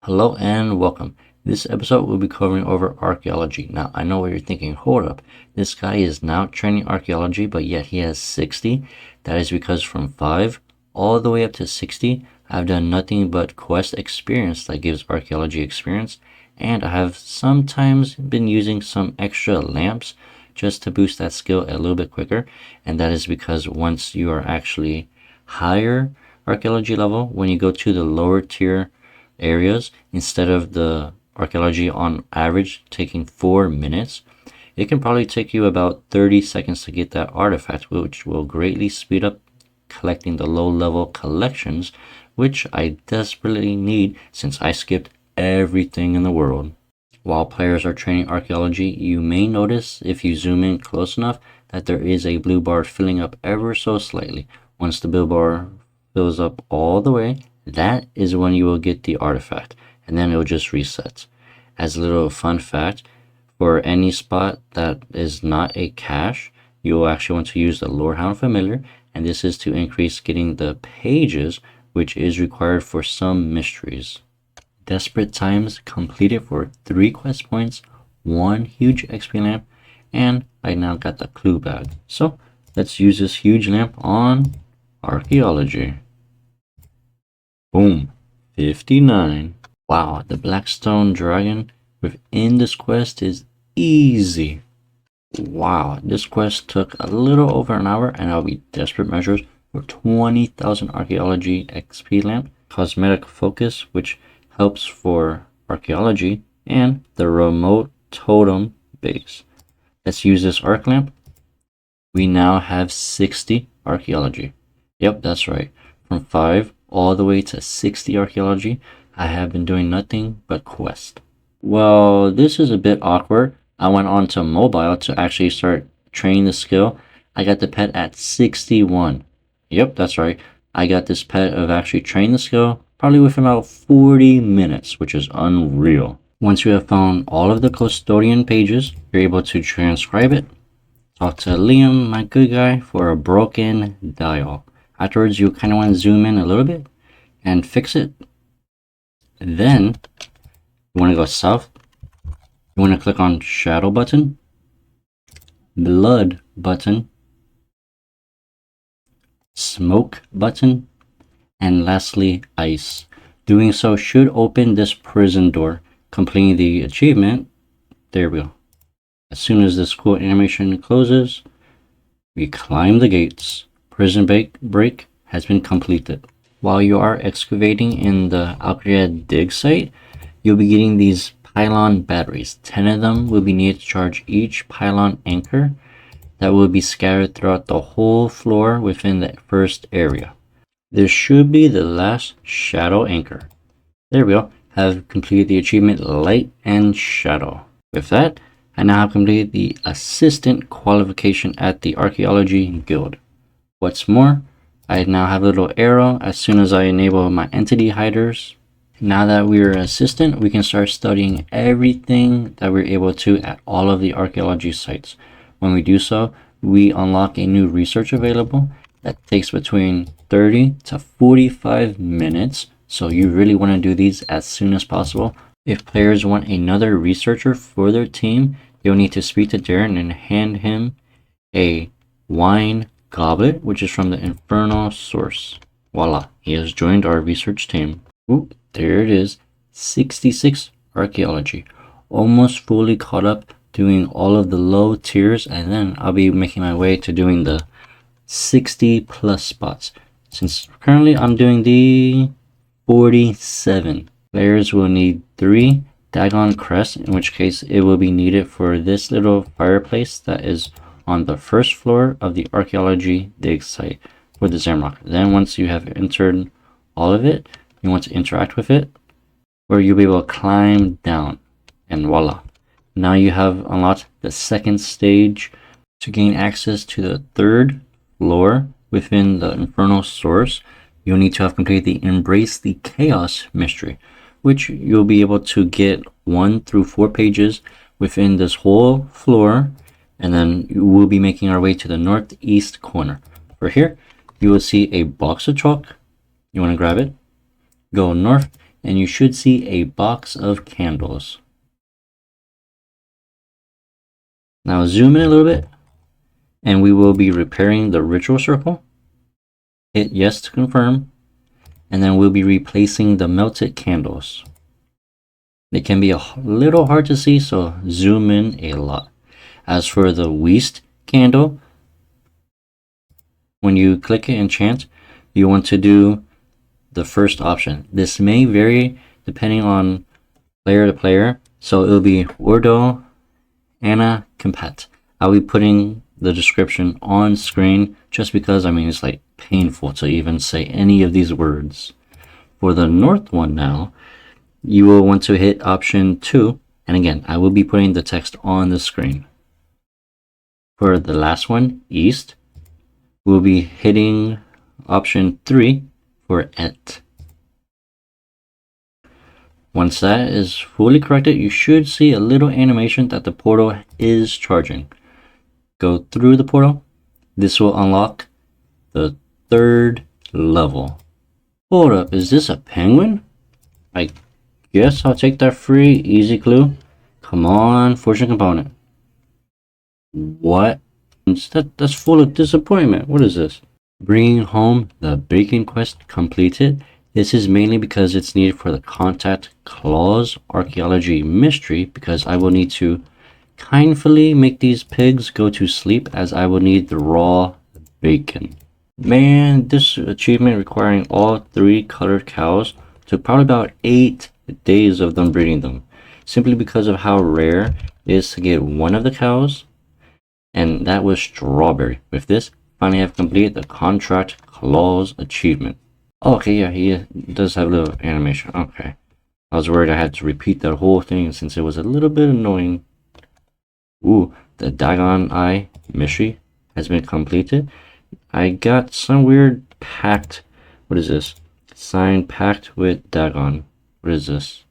Hello and welcome. This episode will be covering over archaeology. Now, I know what you're thinking. Hold up. This guy is now training archaeology, but yet he has 60. That is because from 5 all the way up to 60, I've done nothing but quest experience that gives archaeology experience. And I have sometimes been using some extra lamps just to boost that skill a little bit quicker. And that is because once you are actually higher archaeology level, when you go to the lower tier areas, instead of the archaeology on average taking 4 minutes, it can probably take you about 30 seconds to get that artifact, which will greatly speed up collecting the low level collections, which I desperately need since I skipped everything in the world. While players are training archaeology, you may notice if you zoom in close enough that there is a blue bar filling up ever so slightly. Once the blue bar fills up all the way, that is when you will get the artifact, and then it will just reset. As a little fun fact, for any spot that is not a cache, you will actually want to use the Lorehound Familiar, and this is to increase getting the pages, which is required for some mysteries. Desperate Times completed for 3 quest points, 1 huge XP lamp, and I now got the clue bag. So let's use this huge lamp on archaeology. Boom, 59. Wow, the Blackstone Dragon within this quest is easy. Wow, this quest took a little over an hour, and I'll be desperate measures for 20,000 archaeology XP lamp, cosmetic focus, which helps for archaeology, and the remote totem base. Let's use this arc lamp. We now have 60 archaeology. Yep, that's right. From 5 all the way to 60 archaeology, I have been doing nothing but quest. Well, this is a bit awkward. I went on to mobile to actually start training the skill. I got the pet at 61. Yep, that's right. I got this pet of actually training the skill probably within about 40 minutes, which is unreal. Once you have found all of the custodian pages, you're able to transcribe it. Talk to Liam, my good guy, for a broken dial. Afterwards, you kind of want to zoom in a little bit and fix it. Then, you want to go south. You want to click on Shadow button, Blood button, Smoke button, and lastly, Ice. Doing so should open this prison door. Completing the achievement, there we go. As soon as this cool animation closes, we climb the gates. Prison break has been completed. While you are excavating in the Kharid-et dig site, you'll be getting these pylon batteries. 10 of them will be needed to charge each pylon anchor that will be scattered throughout the whole floor within the first area. This should be the last shadow anchor. There we go. Have completed the achievement Light and Shadow. With that, I now have completed the assistant qualification at the Archaeology Guild. What's more, I now have a little arrow as soon as I enable my entity hiders. Now that we're an assistant, we can start studying everything that we're able to at all of the archaeology sites. When we do so, we unlock a new research available that takes between 30 to 45 minutes. So you really want to do these as soon as possible. If players want another researcher for their team, you'll need to speak to Darren and hand him a wine goblet, which is from the Infernal Source. Voila, he has joined our research team. Oop, there it is, 66 archaeology. Almost fully caught up doing all of the low tiers, and then I'll be making my way to doing the 60 plus spots. Since currently I'm doing the 47. Players will need 3 Dagon crests, in which case it will be needed for this little fireplace that is on the first floor of the archaeology dig site for the Zamrock. Then once you have entered all of it, you want to interact with it, where you'll be able to climb down, and voila. Now you have unlocked the second stage. To gain access to the 3rd floor within the Infernal Source, you'll need to have completed the Embrace the Chaos mystery, which you'll be able to get 1 through 4 pages within this whole floor, and then we'll be making our way to the northeast corner. For here, you will see a box of chalk. You want to grab it, go north, and you should see a box of candles. Now zoom in a little bit, and we will be repairing the ritual circle. Hit yes to confirm, and then we'll be replacing the melted candles. They can be a little hard to see, so zoom in a lot. As for the Weast candle, when you click it enchant, you want to do the first option. This may vary depending on player to player, so it'll be Ordo Anna Compat. I'll be putting the description on screen just because, I mean, it's like painful to even say any of these words. For the North one now, you will want to hit option 2, and again, I will be putting the text on the screen. For the last one, East, we'll be hitting option 3 for Et. Once that is fully corrected, you should see a little animation that the portal is charging. Go through the portal. This will unlock the 3rd level. Hold up, is this a penguin? I guess I'll take that free, easy clue. Come on, fortune component. What? That's full of disappointment. What is this? Bringing home the bacon quest completed. This is mainly because it's needed for the contact clause archaeology mystery, because I will need to kindly make these pigs go to sleep, as I will need the raw bacon. Man, this achievement requiring all 3 colored cows took probably about 8 days of them breeding them, simply because of how rare it is to get one of the cows, and that was strawberry. With this, finally have completed the contract clause achievement. Oh, okay, yeah, he does have a little animation. Okay, I was worried I had to repeat that whole thing since it was a little bit annoying. Ooh, the Dagon Eye mystery has been completed. I got some weird pact. What is this? Sign pact with Dagon. What is this?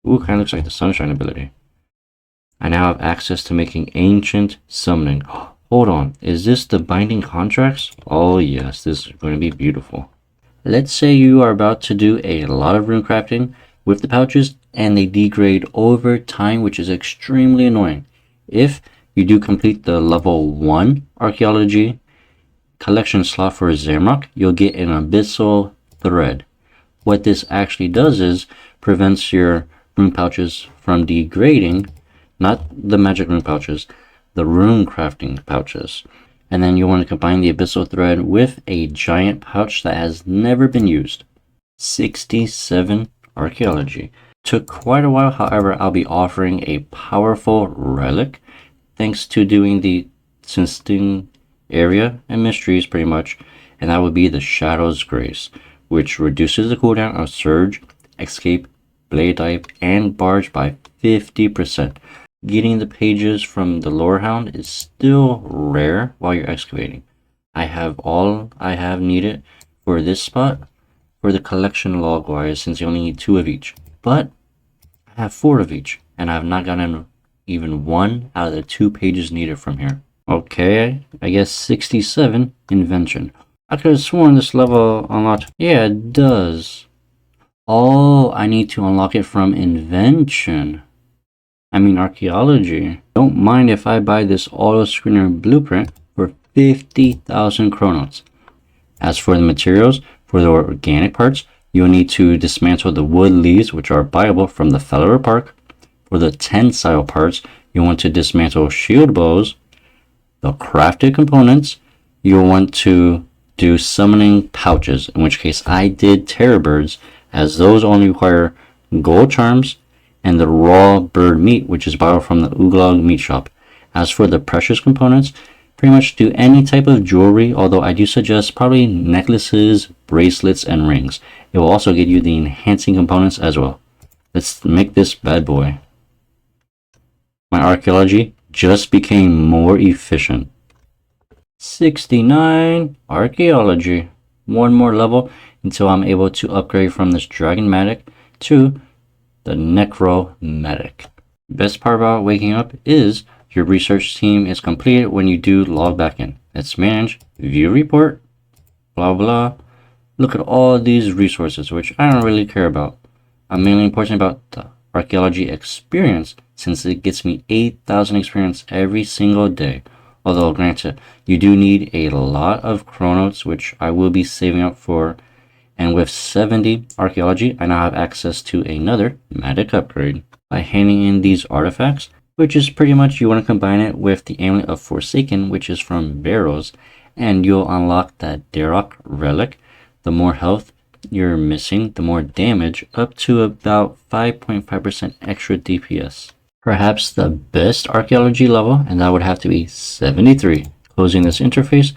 Ooh, kind of looks like the sunshine ability. I now have access to making ancient summoning. Hold on, is this the binding contracts? Oh yes, this is going to be beautiful. Let's say you are about to do a lot of rune crafting with the pouches and they degrade over time, which is extremely annoying. If you do complete the level 1 archaeology collection slot for Zamrock, you'll get an abyssal thread. What this actually does is prevents your rune pouches from degrading, not the magic rune pouches, the rune crafting pouches. And then you want to combine the abyssal thread with a giant pouch that has never been used. 67 archaeology. Took quite a while, however, I'll be offering a powerful relic thanks to doing the Sistine area and mysteries pretty much, and that would be the Shadow's Grace, which reduces the cooldown of Surge, Escape, Blade Dive, and Barge by 50%. Getting the pages from the Lorehound is still rare while you're excavating. I have all I have needed for this spot for the collection log wise, since you only need 2 of each. But I have 4 of each, and I have not gotten even 1 out of the 2 pages needed from here. Okay, I guess 67 invention. I could have sworn this level unlocked. Yeah, it does. Oh, I need to unlock it from invention. I mean archaeology. Don't mind if I buy this auto screener blueprint for 50,000 chronos. As for the materials, for the organic parts, you'll need to dismantle the wood leaves, which are buyable from the Fellower Park. For the tensile parts, you'll want to dismantle shield bows. The crafted components, you'll want to do summoning pouches, in which case I did terror birds, as those only require gold charms and the raw bird meat, which is bought from the Uglog meat shop. As for the precious components, pretty much do any type of jewelry, although I do suggest probably necklaces, bracelets, and rings. It will also get you the enhancing components as well. Let's make this bad boy. My archaeology just became more efficient. 69 archaeology. 1 more level until I'm able to upgrade from this Dragonmatic to the Necromatic. Best part about waking up is your research team is completed when you do log back in. Let's manage, view report, blah blah. Look at all these resources, which I don't really care about. I'm mainly important about the archaeology experience since it gets me 8,000 experience every single day. Although granted, you do need a lot of chronotes, which I will be saving up for. And with 70 archaeology, I now have access to another magic upgrade. By handing in these artifacts, which is pretty much you want to combine it with the Amulet of Forsaken, which is from Barrows, and you'll unlock that Darok relic. The more health you're missing, the more damage, up to about 5.5% extra DPS. Perhaps the best archaeology level, and that would have to be 73. Closing this interface,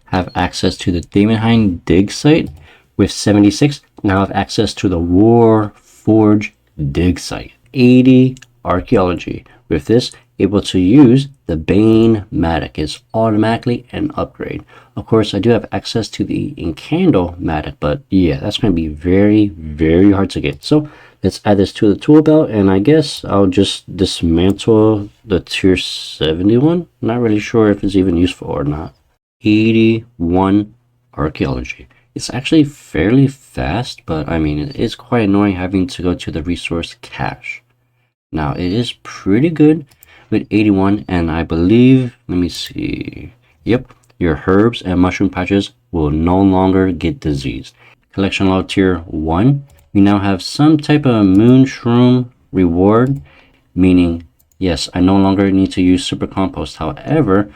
have access to the Damonheim dig site. With 76, now have access to the War Forge dig site. 80 archaeology. With this, able to use the Bane Matic is automatically an upgrade. Of course, I do have access to the Incandle Matic, but yeah, that's going to be very, very hard to get. So let's add this to the tool belt, and I guess I'll just dismantle the tier 71. Not really sure if it's even useful or not. 81 archaeology. It's actually fairly fast, but I mean, it is quite annoying having to go to the resource cache. Now, it is pretty good with 81, and I believe, let me see, yep, your herbs and mushroom patches will no longer get diseased. Collection log tier 1, we now have some type of moon shroom reward, meaning, yes, I no longer need to use super compost. However,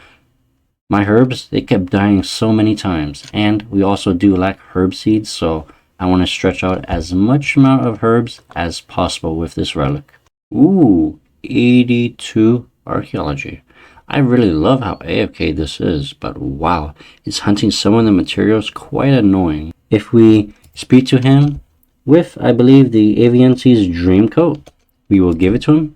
my herbs, they kept dying so many times, and we also do lack herb seeds, so I want to stretch out as much amount of herbs as possible with this relic. Ooh, 82 archaeology. I really love how AFK this is, but wow, it's hunting some of the materials quite annoying. If we speak to him with, I believe, the Aviansi's Dream Coat, we will give it to him.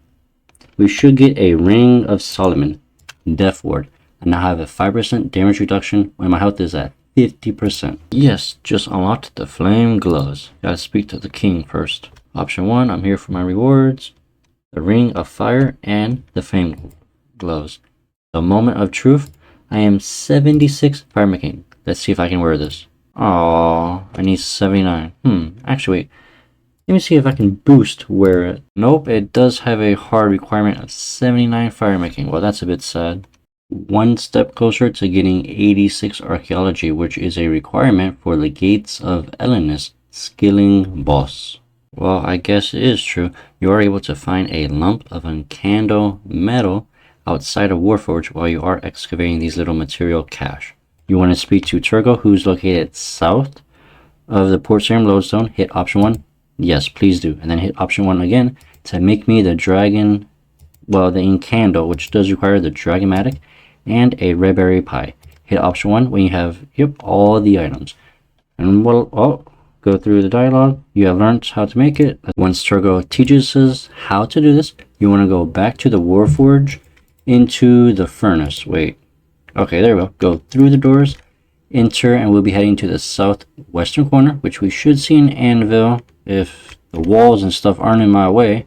We should get a Ring of Solomon, Death Ward. I now have a 5% damage reduction when my health is at 50%. Yes, just unlocked the flame gloves. Gotta speak to the king first. Option 1, I'm here for my rewards. The ring of fire and the flame gloves. The moment of truth, I am 76 fire making. Let's see if I can wear this. Oh, I need 79. Actually wait. Let me see if I can boost wear it. Nope, it does have a hard requirement of 79 fire making. Well, that's a bit sad. One step closer to getting 86 archaeology, which is a requirement for the Gates of Ellenis skilling boss. Well, I guess it is true. You are able to find a lump of uncandle metal outside of Warforge while you are excavating these little material cache. You want to speak to Turgo, who's located south of the Port Serum lodestone. Hit option 1. Yes, please do. And then hit option 1 again to make me the dragon, well, the Incandle, which does require the Dragomatic and a red berry pie. Hit option 1 when you have, all the items. And well, go through the dialogue. You have learned how to make it. Once Turgo teaches us how to do this, you want to go back to the Warforge into the furnace. Wait. Okay, there we go. Go through the doors, enter, and we'll be heading to the southwestern corner, which we should see an anvil if the walls and stuff aren't in my way.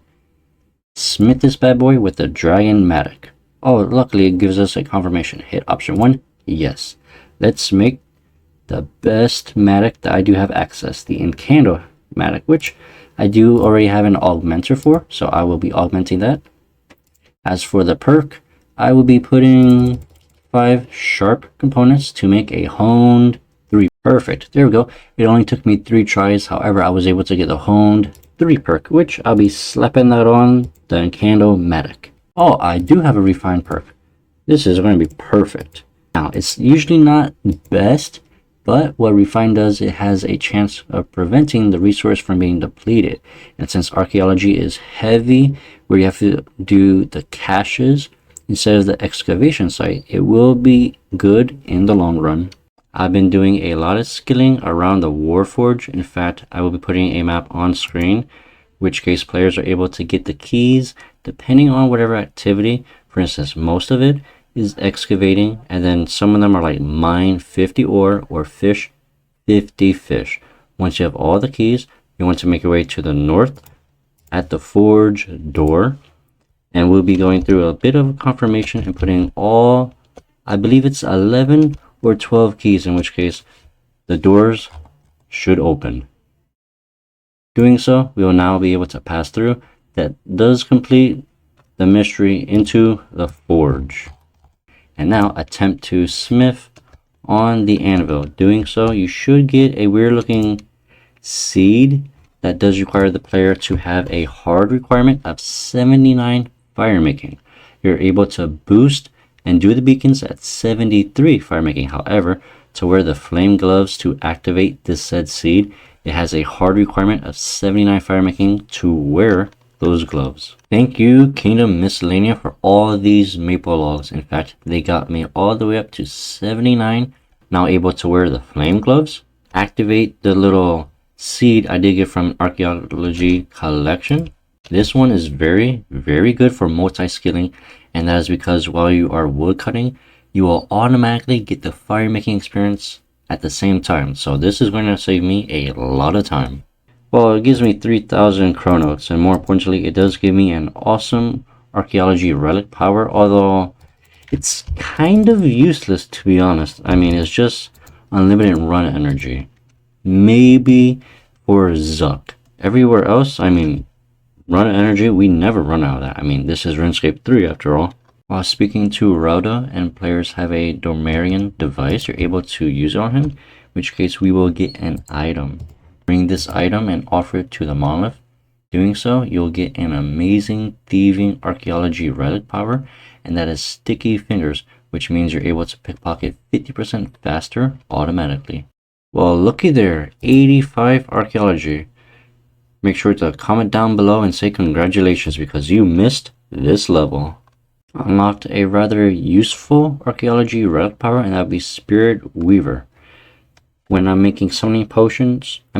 Smith this bad boy with the Dragomatic. Oh, luckily it gives us a confirmation. Hit option 1. Yes. Let's make the best Matic that I do have access, the Incandle Matic, which I do already have an augmenter for, so I will be augmenting that. As for the perk, I will be putting 5 sharp components to make a honed 3. Perfect. There we go. It only took me 3 tries. However, I was able to get the honed 3 perk, which I'll be slapping that on the Incandle Matic. Oh, I do have a refined perk. This is going to be perfect. Now, it's usually not best, but what Refine does, it has a chance of preventing the resource from being depleted. And since archaeology is heavy, where you have to do the caches instead of the excavation site, it will be good in the long run. I've been doing a lot of skilling around the Warforge. In fact, I will be putting a map on screen, which case players are able to get the keys depending on whatever activity. For instance, most of it is excavating, and then some of them are like mine 50 ore or fish 50 fish. Once you have all the keys, you want to make your way to the north at the forge door, and we'll be going through a bit of confirmation and putting all, I believe it's 11 or 12 keys, in which case the doors should open. Doing so, we will now be able to pass through. That does complete the mystery into the forge. And now attempt to smith on the anvil. Doing so, you should get a weird looking seed that does require the player to have a hard requirement of 79 fire making. You're able to boost and do the beacons at 73 fire making. However, to wear the flame gloves to activate this said seed, it has a hard requirement of 79 fire making to wear those gloves. Thank you, Kingdom Miscellanea, for all of these maple logs. In fact, they got me all the way up to 79. Now able to wear the flame gloves, activate the little seed I did get from Archaeology collection. This one is very, very good for multi-skilling, and that is because while you are wood cutting, you will automatically get the fire making experience at the same time. So this is going to save me a lot of time. Well, it gives me 3,000 chronos, and more importantly, it does give me an awesome archaeology relic power, although it's kind of useless to be honest. I mean, it's just unlimited run energy. Maybe for Zuck. Everywhere else, I mean, run energy, we never run out of that. I mean, this is RuneScape 3 after all. While speaking to Rhoda and players have a Dormarian device, you're able to use it on him, in which case we will get an item. Bring this item and offer it to the monolith. Doing so, you'll get an amazing thieving archaeology relic power, and that is sticky fingers, which means you're able to pickpocket 50% faster automatically. Well, looky there, 85 archaeology. Make sure to comment down below and say congratulations because you missed this level. Unlocked a rather useful archaeology relic power, and that would be Spirit Weaver. When I'm making summoning pouches, I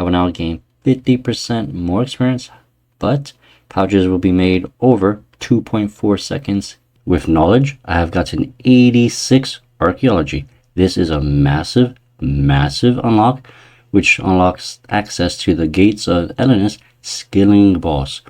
will now gain 50% more experience, but pouches will be made over 2.4 seconds. With knowledge, I have gotten 86 archaeology. This is a massive unlock, which unlocks access to the gates of Elenus skilling boss.